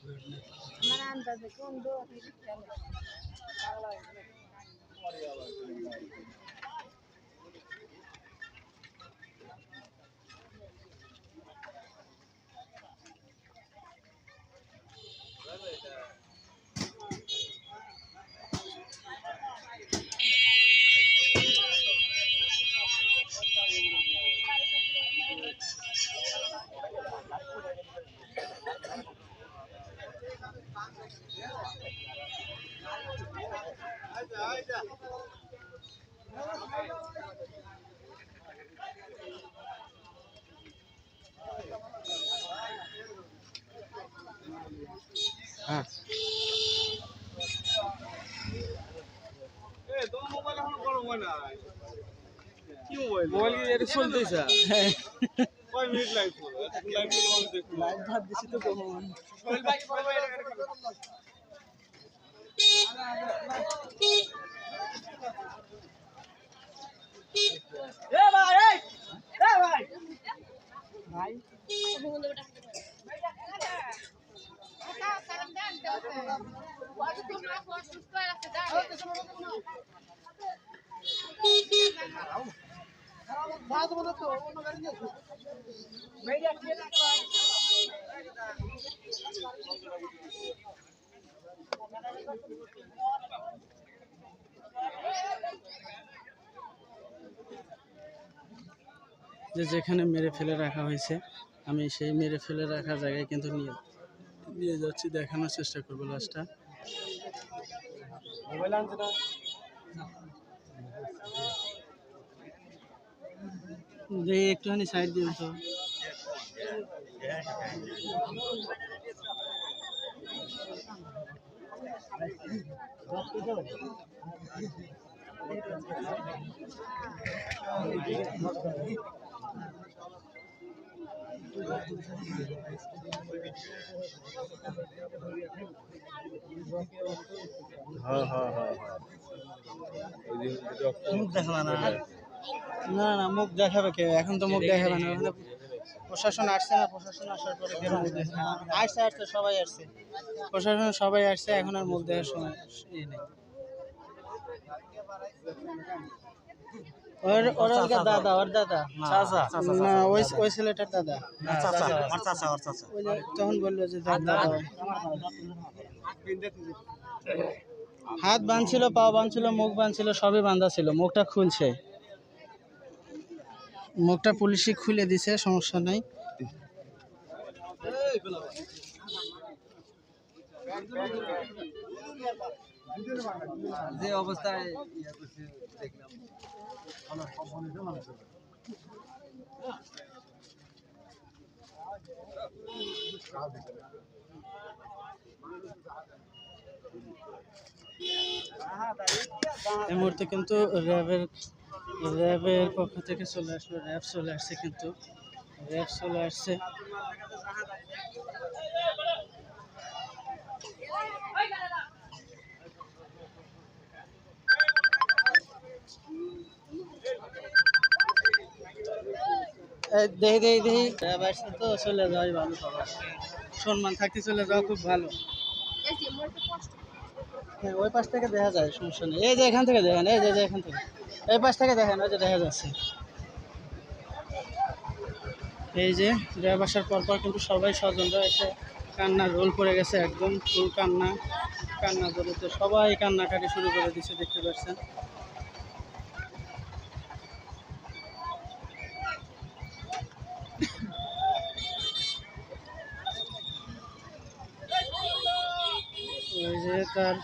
আমার আন্দাজে কোন দোয়া থেকে খেলে হ্যাঁ মোবাইল কি এটা চলতেছে কয় মিনিট লাইভ করব লাইভ করলে মানুষ দেখবে লাইভ ভাব দিছি তো কখন এ ভাই এ ভাই ভাই যেখানে মেরে ফেলে রাখা হয়েছে আমি সেই মেরে ফেলে রাখা জায়গায় কিন্তু নিয়ে যাচ্ছি, দেখানোর চেষ্টা করবো লাশটা। একটুখানি সাইড দিন তো। না না মুখ দেখাবে কে? এখন তো মুখ দেখাবে না। প্রশাসন আসছে না, প্রশাসন আসার পরে কেন মুখ দেখাবে? আসছে সবাই আসছে, প্রশাসন সবাই আসছে, এখন আর মুখ দেখার সময় নেই। দাদা ওর দাদা না ওই ছেলেটার দাদা তখন বললো যে দাদা হাত বাঁধছিল, পা বাঁধছিল, মুখ বাঁধছিল, সবই বাঁধা ছিল। মুখটা খুলছে, মুখটা পুলিশই খুলে দিছে, সমস্যা নাই। যে অবস্থায় দেখলাম এই মুহূর্তে কিন্তু র্যাবের পক্ষ থেকে চলে আসলো, র্যাব চলে আসছে, কিন্তু র্যাব চলে আসছে। দেখি র্যাব আসছে তো চলে যাওয়াই ভালো, সবার সম্মান থাকতে চলে যাওয়া খুব ভালো। হ্যাঁ ওই পাশ থেকে দেখা যায়, সমস্যা নেই। এই যে এখান থেকে দেখেন, এই যে এখান থেকে এই পাশ থেকে দেখেন, ওই যে দেখা যাচ্ছে। এই যে র্যাব আসার পর কিন্তু সবাই স্বজনরা এসে কান্নার রোল পড়ে গেছে, একদম ফুল কান্না জড়িত, সবাই কান্নাকাটি শুরু করে দিচ্ছে, দেখতে পাচ্ছেন। ওই যে তার